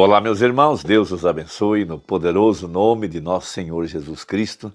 Olá, meus irmãos, Deus os abençoe no poderoso nome de nosso Senhor Jesus Cristo.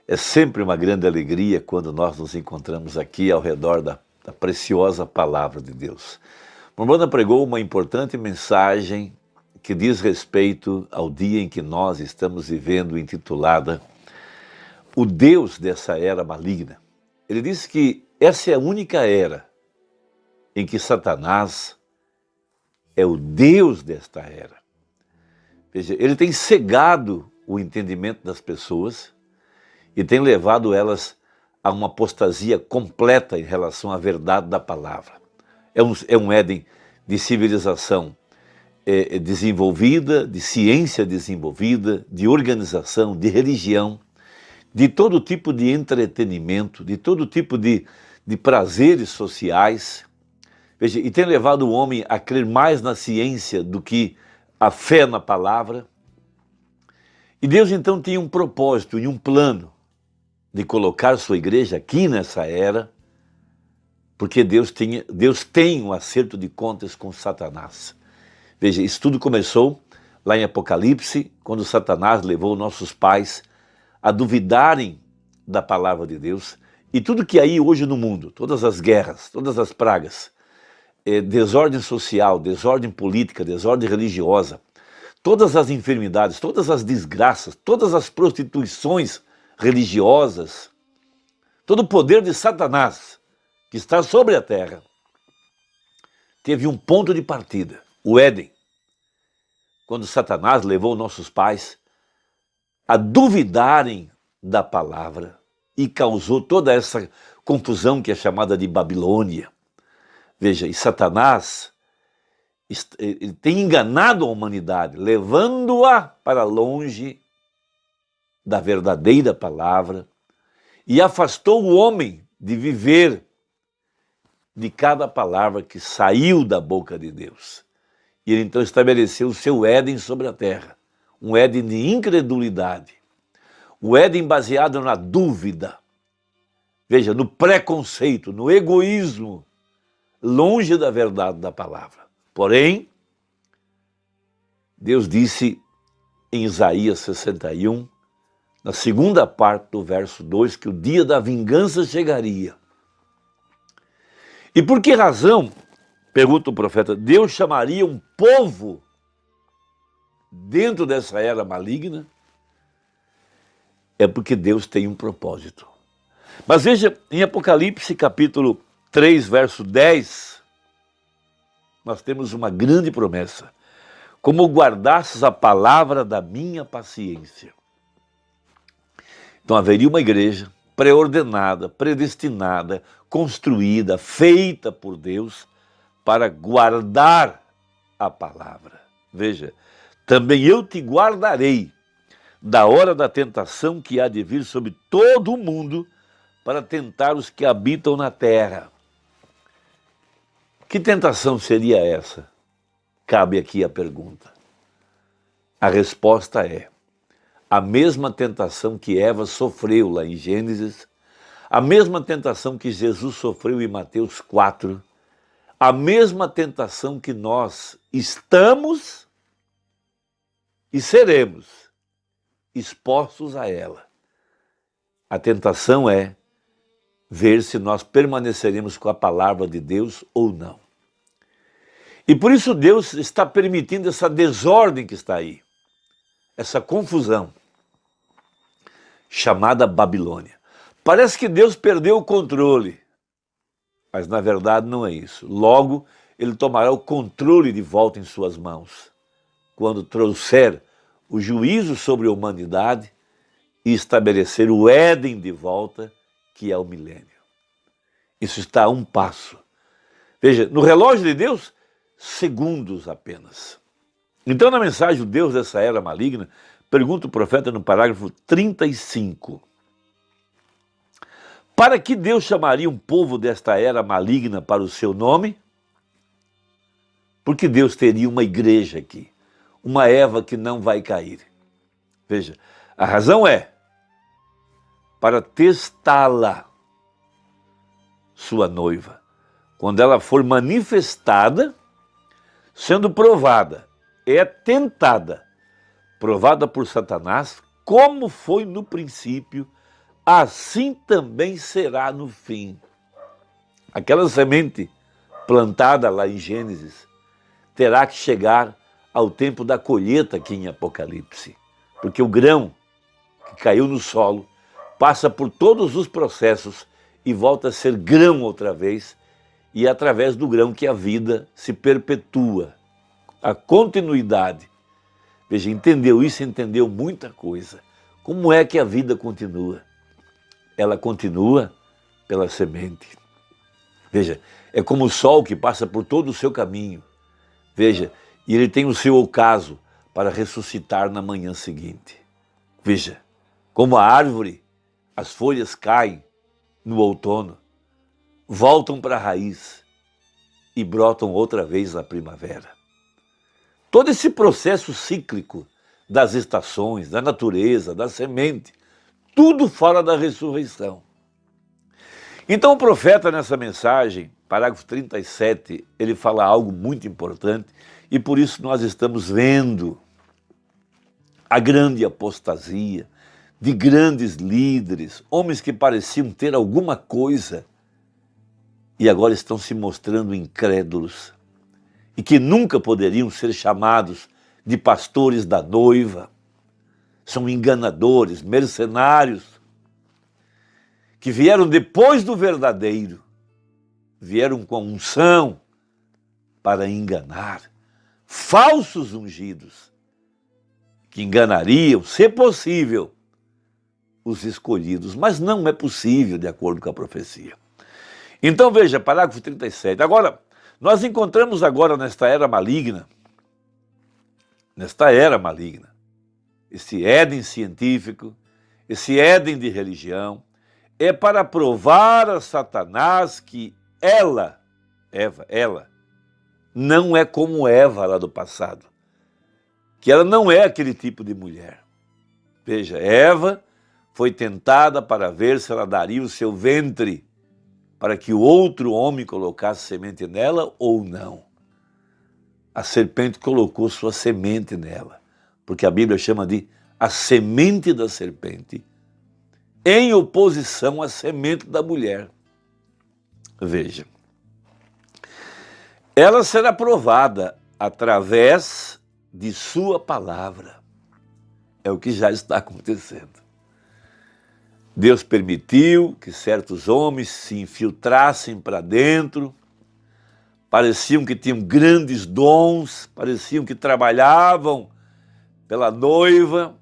É sempre uma grande alegria quando nós nos encontramos aqui ao redor da preciosa palavra de Deus. Mormona pregou uma importante mensagem que diz respeito ao dia em que nós estamos vivendo, intitulada O Deus dessa era maligna. Ele disse que essa é a única era em que Satanás é o Deus desta era. Veja, ele tem cegado o entendimento das pessoas e tem levado elas a uma apostasia completa em relação à verdade da palavra. É um Éden de civilização desenvolvida, de ciência desenvolvida, de organização, de religião, de todo tipo de entretenimento, de todo tipo de prazeres sociais. Veja, e tem levado o homem a crer mais na ciência do que a fé na palavra. E Deus então tinha um propósito e um plano de colocar sua igreja aqui nessa era, porque Deus tem um acerto de contas com Satanás. Veja, isso tudo começou lá em Apocalipse, quando Satanás levou nossos pais a duvidarem da palavra de Deus. E tudo que aí hoje no mundo, todas as guerras, todas as pragas, desordem social, desordem política, desordem religiosa, todas as enfermidades, todas as desgraças, todas as prostituições religiosas, todo o poder de Satanás que está sobre a terra, teve um ponto de partida, o Éden, quando Satanás levou nossos pais a duvidarem da palavra e causou toda essa confusão que é chamada de Babilônia. Veja, e Satanás ele tem enganado a humanidade, levando-a para longe da verdadeira palavra e afastou o homem de viver de cada palavra que saiu da boca de Deus. E ele então estabeleceu o seu Éden sobre a terra, um Éden de incredulidade, um Éden baseado na dúvida, veja, no preconceito, no egoísmo, longe da verdade da palavra. Porém, Deus disse em Isaías 61, na segunda parte do verso 2, que o dia da vingança chegaria. E por que razão, pergunta o profeta, Deus chamaria um povo dentro dessa era maligna? É porque Deus tem um propósito. Mas veja, em Apocalipse capítulo 3, verso 10, nós temos uma grande promessa. Como guardastes a palavra da minha paciência. Então haveria uma igreja preordenada, predestinada, construída, feita por Deus para guardar a palavra. Veja, também eu te guardarei da hora da tentação que há de vir sobre todo o mundo para tentar os que habitam na terra. Que tentação seria essa? Cabe aqui a pergunta. A resposta é a mesma tentação que Eva sofreu lá em Gênesis, a mesma tentação que Jesus sofreu em Mateus 4, a mesma tentação que nós estamos e seremos expostos a ela. A tentação é ver se nós permaneceremos com a palavra de Deus ou não. E por isso Deus está permitindo essa desordem que está aí, essa confusão, chamada Babilônia. Parece que Deus perdeu o controle, mas na verdade não é isso. Logo, ele tomará o controle de volta em suas mãos, quando trouxer o juízo sobre a humanidade e estabelecer o Éden de volta, que é o milênio. Isso está a um passo. Veja, no relógio de Deus, segundos apenas. Então, na mensagem, o Deus dessa era maligna, pergunta o profeta no parágrafo 35. Para que Deus chamaria um povo desta era maligna para o seu nome? Porque Deus teria uma igreja aqui, uma Eva que não vai cair. Veja, a razão é para testá-la, sua noiva, quando ela for manifestada, sendo provada é tentada, provada por Satanás, como foi no princípio, assim também será no fim. Aquela semente plantada lá em Gênesis terá que chegar ao tempo da colheita aqui em Apocalipse, porque o grão que caiu no solo passa por todos os processos e volta a ser grão outra vez, e é através do grão que a vida se perpetua, a continuidade. Veja, entendeu isso, entendeu muita coisa. Como é que a vida continua? Ela continua pela semente. Veja, é como o sol que passa por todo o seu caminho. Veja, e ele tem o seu ocaso para ressuscitar na manhã seguinte. Veja, como a árvore, as folhas caem no outono, voltam para a raiz e brotam outra vez na primavera. Todo esse processo cíclico das estações, da natureza, da semente, tudo fora da ressurreição. Então o profeta nessa mensagem, parágrafo 37, ele fala algo muito importante e por isso nós estamos vendo a grande apostasia de grandes líderes, homens que pareciam ter alguma coisa e agora estão se mostrando incrédulos e que nunca poderiam ser chamados de pastores da noiva. São enganadores, mercenários, que vieram depois do verdadeiro, vieram com a unção para enganar, falsos ungidos, que enganariam, se possível, os escolhidos, mas não é possível de acordo com a profecia. Então veja, parágrafo 37. Agora, nós encontramos agora nesta era maligna, esse Éden científico, esse Éden de religião, é para provar a Satanás que ela, Eva, não é como Eva lá do passado, que ela não é aquele tipo de mulher. Veja, Eva foi tentada para ver se ela daria o seu ventre para que o outro homem colocasse semente nela ou não. A serpente colocou sua semente nela, porque a Bíblia chama de a semente da serpente, em oposição à semente da mulher. Veja, ela será provada através de sua palavra. É o que já está acontecendo. Deus permitiu que certos homens se infiltrassem para dentro, pareciam que tinham grandes dons, pareciam que trabalhavam pela noiva,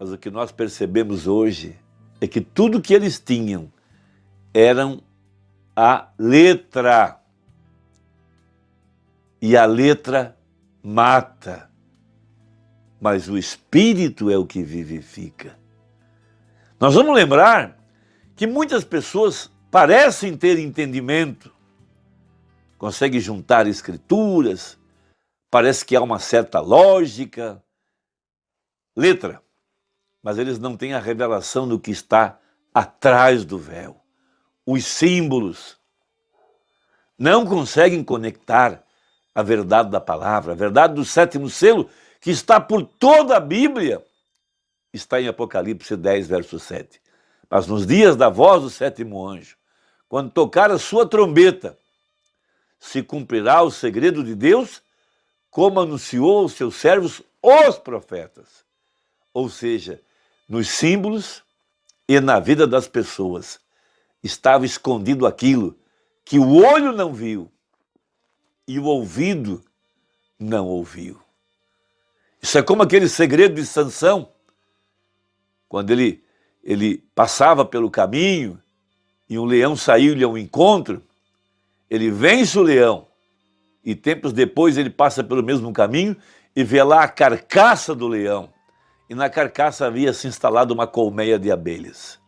mas o que nós percebemos hoje é que tudo que eles tinham eram a letra, e a letra mata, mas o Espírito é o que vivifica. Nós vamos lembrar que muitas pessoas parecem ter entendimento, conseguem juntar escrituras, parece que há uma certa lógica, letra, mas eles não têm a revelação do que está atrás do véu. Os símbolos não conseguem conectar a verdade da palavra, a verdade do sétimo selo, que está por toda a Bíblia, está em Apocalipse 10, verso 7. Mas nos dias da voz do sétimo anjo, quando tocar a sua trombeta, se cumprirá o segredo de Deus, como anunciou aos seus servos, os profetas. Ou seja, nos símbolos e na vida das pessoas, estava escondido aquilo que o olho não viu e o ouvido não ouviu. Isso é como aquele segredo de Sansão, quando ele passava pelo caminho e um leão saiu-lhe ao encontro, ele vence o leão e tempos depois ele passa pelo mesmo caminho e vê lá a carcaça do leão. E na carcaça havia se instalado uma colmeia de abelhas.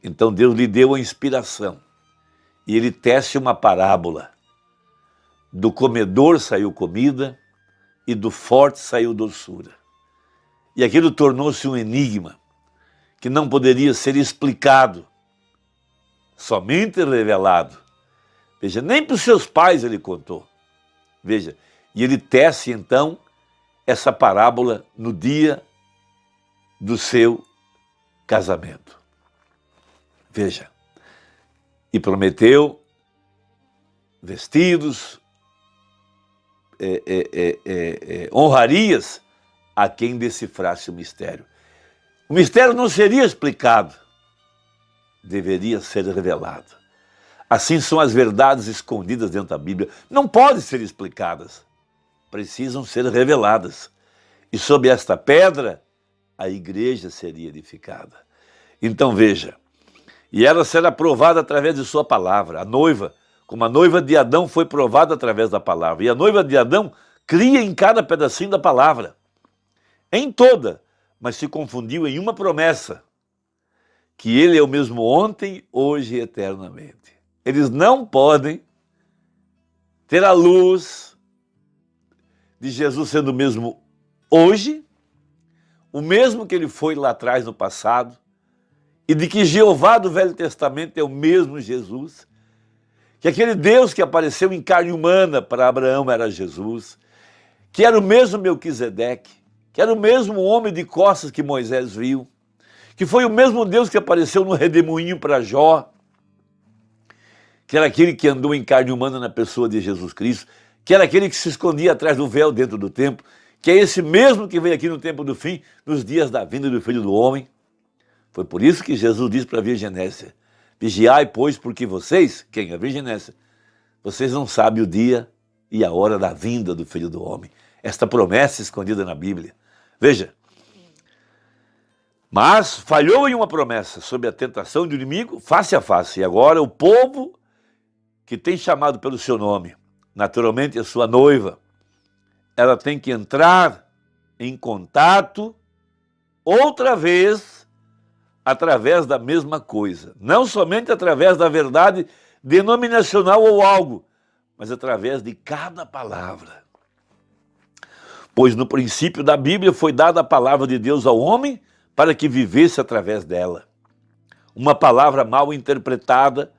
Então Deus lhe deu a inspiração e ele tece uma parábola. Do comedor saiu comida e do forte saiu doçura. E aquilo tornou-se um enigma que não poderia ser explicado, somente revelado. Veja, nem para os seus pais ele contou. Veja, e ele tece então essa parábola no dia do seu casamento. Veja, e prometeu vestidos, honrarias a quem decifrasse o mistério. O mistério não seria explicado, deveria ser revelado. Assim são as verdades escondidas dentro da Bíblia. Não podem ser explicadas, precisam ser reveladas. E sob esta pedra, a igreja seria edificada. Então veja, e ela será provada através de sua palavra. A noiva, como a noiva de Adão foi provada através da palavra. E a noiva de Adão cria em cada pedacinho da palavra. Em toda, mas se confundiu em uma promessa. Que ele é o mesmo ontem, hoje e eternamente. Eles não podem ter a luz de Jesus sendo o mesmo hoje, o mesmo que ele foi lá atrás no passado, e de que Jeová do Velho Testamento é o mesmo Jesus, que aquele Deus que apareceu em carne humana para Abraão era Jesus, que era o mesmo Melquisedeque, que era o mesmo homem de costas que Moisés viu, que foi o mesmo Deus que apareceu no redemoinho para Jó, que era aquele que andou em carne humana na pessoa de Jesus Cristo, que era aquele que se escondia atrás do véu dentro do templo, que é esse mesmo que veio aqui no tempo do fim, nos dias da vinda do Filho do Homem. Foi por isso que Jesus disse para a Virgem Nécia, vigiai, pois, porque vocês, quem? A Virgem Nécia, vocês não sabem o dia e a hora da vinda do Filho do Homem. Esta promessa escondida na Bíblia. Veja, mas falhou em uma promessa sob a tentação do inimigo, face a face. E agora o povo que tem chamado pelo seu nome, naturalmente a sua noiva, ela tem que entrar em contato outra vez através da mesma coisa. Não somente através da verdade denominacional ou algo, mas através de cada palavra. Pois no princípio da Bíblia foi dada a palavra de Deus ao homem para que vivesse através dela. Uma palavra mal interpretada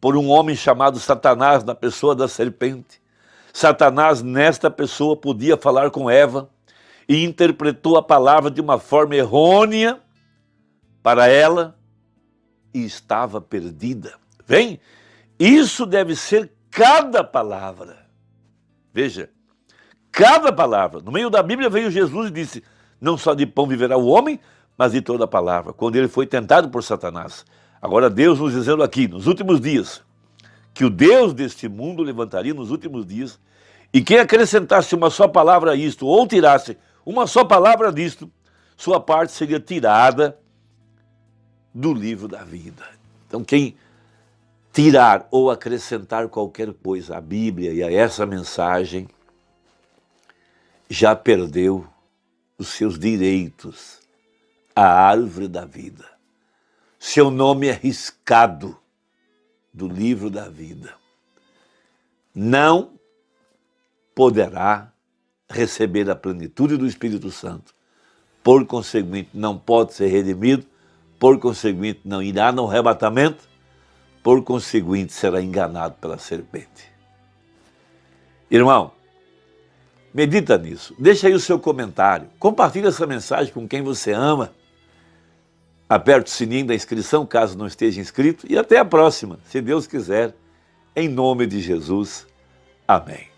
por um homem chamado Satanás, na pessoa da serpente. Satanás, nesta pessoa, podia falar com Eva e interpretou a palavra de uma forma errônea para ela e estava perdida. Vem, isso deve ser cada palavra. Veja, cada palavra. No meio da Bíblia veio Jesus e disse, não só de pão viverá o homem, mas de toda a palavra, quando ele foi tentado por Satanás. Agora Deus nos dizendo aqui, nos últimos dias, que o Deus deste mundo levantaria nos últimos dias, e quem acrescentasse uma só palavra a isto, ou tirasse uma só palavra disto, sua parte seria tirada do livro da vida. Então quem tirar ou acrescentar qualquer coisa à Bíblia e a essa mensagem, já perdeu os seus direitos à árvore da vida. Seu nome é riscado do livro da vida. Não poderá receber a plenitude do Espírito Santo. Por conseguinte, não pode ser redimido. Por conseguinte, não irá no arrebatamento. Por conseguinte, será enganado pela serpente. Irmão, medita nisso. Deixa aí o seu comentário. Compartilhe essa mensagem com quem você ama. Aperte o sininho da inscrição, caso não esteja inscrito. E até a próxima, se Deus quiser. Em nome de Jesus. Amém.